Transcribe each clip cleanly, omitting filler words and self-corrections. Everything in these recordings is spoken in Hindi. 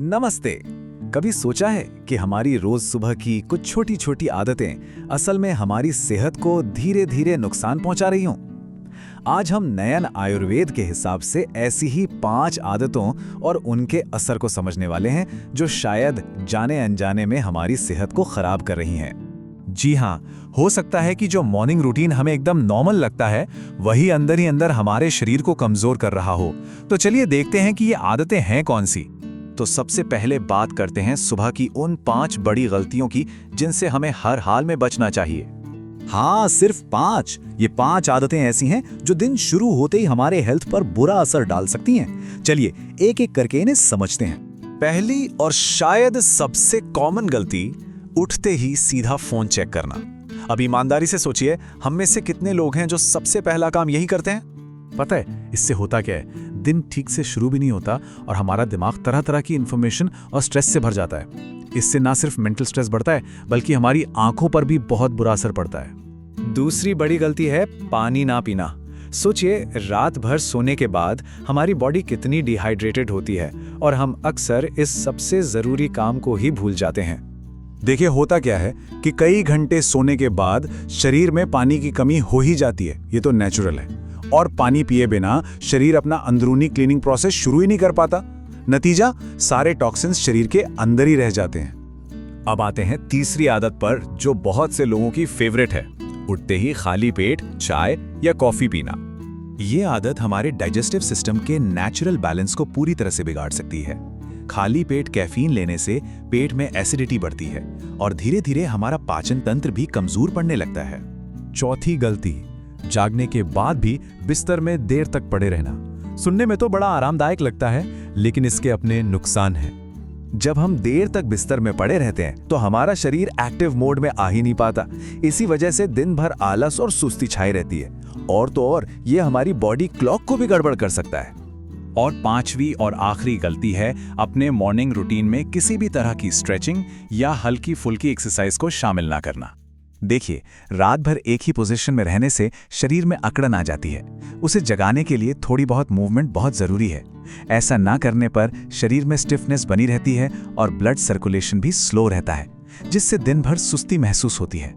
नमस्ते। कभी सोचा है कि हमारी रोज सुबह की कुछ छोटी छोटी आदतें असल में हमारी सेहत को धीरे धीरे नुकसान पहुंचा रही हों? आज हम नयन आयुर्वेद के हिसाब से ऐसी ही 5 आदतों और उनके असर को समझने वाले हैं जो शायद जाने अनजाने में हमारी सेहत को खराब कर रही हैं। जी हाँ, हो सकता है कि जो मॉर्निंग रूटीन हमें एकदम नॉर्मल लगता है वही अंदर ही अंदर हमारे शरीर को कमजोर कर रहा हो। तो चलिए देखते हैं कि ये आदतें हैं कौन सी। तो सबसे पहले बात करते हैं सुबह की उन 5 बड़ी गलतियों की जिनसे हमें हर हाल में बचना चाहिए। हाँ, सिर्फ 5। ये 5 आदतें ऐसी हैं जो दिन शुरू होते ही हमारे हेल्थ पर बुरा असर डाल सकती हैं। चलिए एक एक करके इन्हें समझते हैं। पहली और शायद सबसे कॉमन गलती, उठते ही सीधा फोन चेक करना। अब ईमानदारी से सोचिए, हम में से कितने लोग हैं जो सबसे पहला काम यही करते हैं? पता है इससे होता क्या है, दिन ठीक से शुरू भी नहीं होता और हमारा दिमाग तरह तरह की इंफॉर्मेशन और स्ट्रेस से भर जाता है। इससे ना सिर्फ मेंटल स्ट्रेस बढ़ता है बल्कि हमारी आंखों पर भी बहुत बुरा असर पड़ता है। दूसरी बड़ी गलती है पानी ना पीना। सोचिए, रात भर सोने के बाद हमारी बॉडी कितनी डिहाइड्रेटेड होती है और हम अक्सर इस सबसे जरूरी काम को ही भूल जाते हैं। देखिए होता क्या है कि कई घंटे सोने के बाद शरीर में पानी की कमी हो ही जाती है, ये तो नेचुरल है। और पानी पिए बिना शरीर अपना अंदरूनी क्लीनिंग प्रोसेस शुरू ही नहीं कर पाता। नतीजा, सारे टॉक्सिन्स शरीर के अंदर ही रह जाते हैं। अब आते हैं तीसरी आदत पर जो बहुत से लोगों की फेवरेट है, उठते ही खाली पेट चाय या कॉफी पीना। ये आदत हमारे डाइजेस्टिव सिस्टम के नेचुरल बैलेंस को पूरी तरह से बिगाड़ सकती है। खाली पेट कैफीन लेने से पेट में एसिडिटी बढ़ती है और धीरे धीरे हमारा पाचन तंत्र भी कमजोर पड़ने लगता है। चौथी गलती, जागने के बाद भी बिस्तर में देर तक पड़े रहना। सुनने में तो बड़ा आरामदायक लगता है, लेकिन इसके अपने नुकसान हैं। जब हम देर तक बिस्तर में पड़े रहते हैं तो हमारा शरीर एक्टिव मोड में आ ही नहीं पाता। इसी वजह से दिन भर आलस और सुस्ती छाई रहती है और तो और ये हमारी बॉडी क्लॉक को भी गड़बड़ कर सकता है। और 5वीं और आखिरी गलती है अपने मॉर्निंग रूटीन में किसी भी तरह की स्ट्रेचिंग या हल्की फुल्की एक्सरसाइज को शामिल ना करना। देखिए, रात भर एक ही पोजीशन में रहने से शरीर में अकड़न आ जाती है। उसे जगाने के लिए थोड़ी बहुत मूवमेंट बहुत जरूरी है। ऐसा ना करने पर शरीर में स्टिफनेस बनी रहती है और ब्लड सर्कुलेशन भी स्लो रहता है, जिससे दिन भर सुस्ती महसूस होती है।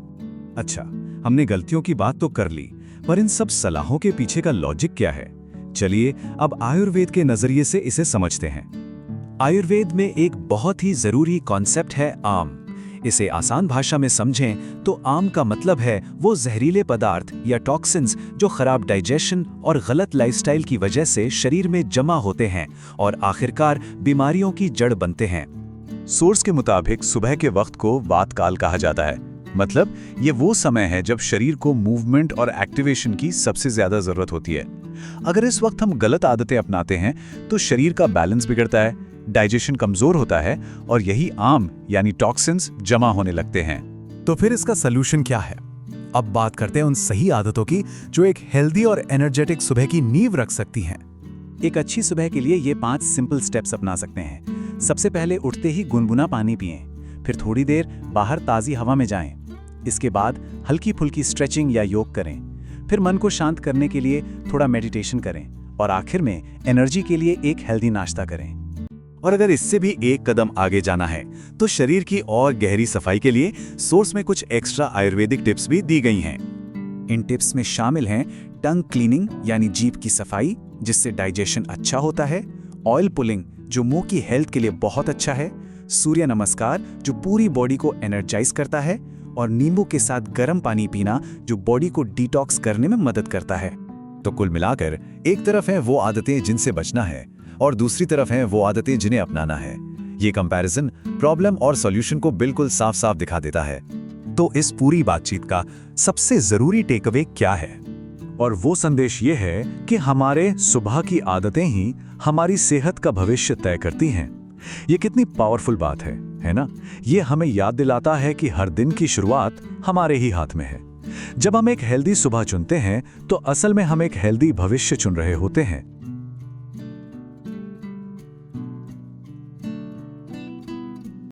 अच्छा, हमने गलतियों की बात तो कर ली, पर इन सब सलाहों के पीछे का लॉजिक क्या है? चलिए अब आयुर्वेद के नजरिए से इसे समझते हैं। आयुर्वेद में एक बहुत ही जरूरी कॉन्सेप्ट है आम। इसे आसान भाषा में समझें तो आम का मतलब है वो जहरीले पदार्थ या टॉक्सिन्स जो खराब डाइजेशन और गलत लाइफस्टाइल की वजह से शरीर में जमा होते हैं और आखिरकार बीमारियों की जड़ बनते हैं। सोर्स के मुताबिक सुबह के वक्त को वात काल कहा जाता है। मतलब ये वो समय है जब शरीर को मूवमेंट और एक्टिवेशन की सबसे ज्यादा जरूरत होती है। अगर इस वक्त हम गलत आदतें अपनाते हैं तो शरीर का बैलेंस बिगड़ता है, डाइजेशन कमजोर होता है और यही आम यानी टॉक्सिन्स जमा होने लगते हैं। तो फिर इसका सलूशन क्या है? अब बात करते हैं उन सही आदतों की जो एक हेल्दी और एनर्जेटिक सुबह की नींव रख सकती हैं। एक अच्छी सुबह के लिए ये 5 सिंपल स्टेप्स अपना सकते हैं। सबसे पहले उठते ही गुनगुना पानी पिएं, फिर थोड़ी देर बाहर ताज़ी हवा में जाएं। इसके बाद हल्की फुल्की स्ट्रेचिंग या योग करें, फिर मन को शांत करने के लिए थोड़ा मेडिटेशन करें और आखिर में एनर्जी के लिए एक हेल्दी नाश्ता करें। और अगर इससे भी एक कदम आगे जाना है तो शरीर की और गहरी सफाई के लिए सोर्स में कुछ एक्स्ट्रा आयुर्वेदिक टिप्स भी दी गई हैं। इन टिप्स में शामिल हैं टंग क्लीनिंग यानी जीभ की सफाई जिससे डाइजेशन अच्छा होता है, ऑयल पुलिंग जो मुंह की हेल्थ के लिए बहुत अच्छा है, सूर्य नमस्कार जो पूरी बॉडी को एनर्जाइज करता है और नींबू के साथ गर्म पानी पीना जो बॉडी को डिटॉक्स करने में मदद करता है। तो कुल मिलाकर एक तरफ है वो आदतें जिनसे बचना है और दूसरी तरफ हैं वो आदतें जिन्हें अपनाना है। ये कंपैरिजन प्रॉब्लम और सॉल्यूशन को बिल्कुल साफ साफ दिखा देता है। तो इस पूरी बातचीत का सबसे जरूरी टेकअवे क्या है? और वो संदेश ये है कि हमारे सुबह की आदतें ही हमारी सेहत का भविष्य तय करती हैं। ये कितनी पावरफुल बात है ना? ये हमें याद दिलाता है कि हर दिन की शुरुआत हमारे ही हाथ में है। जब हम एक हेल्दी सुबह चुनते हैं तो असल में हम एक हेल्दी भविष्य चुन रहे होते हैं।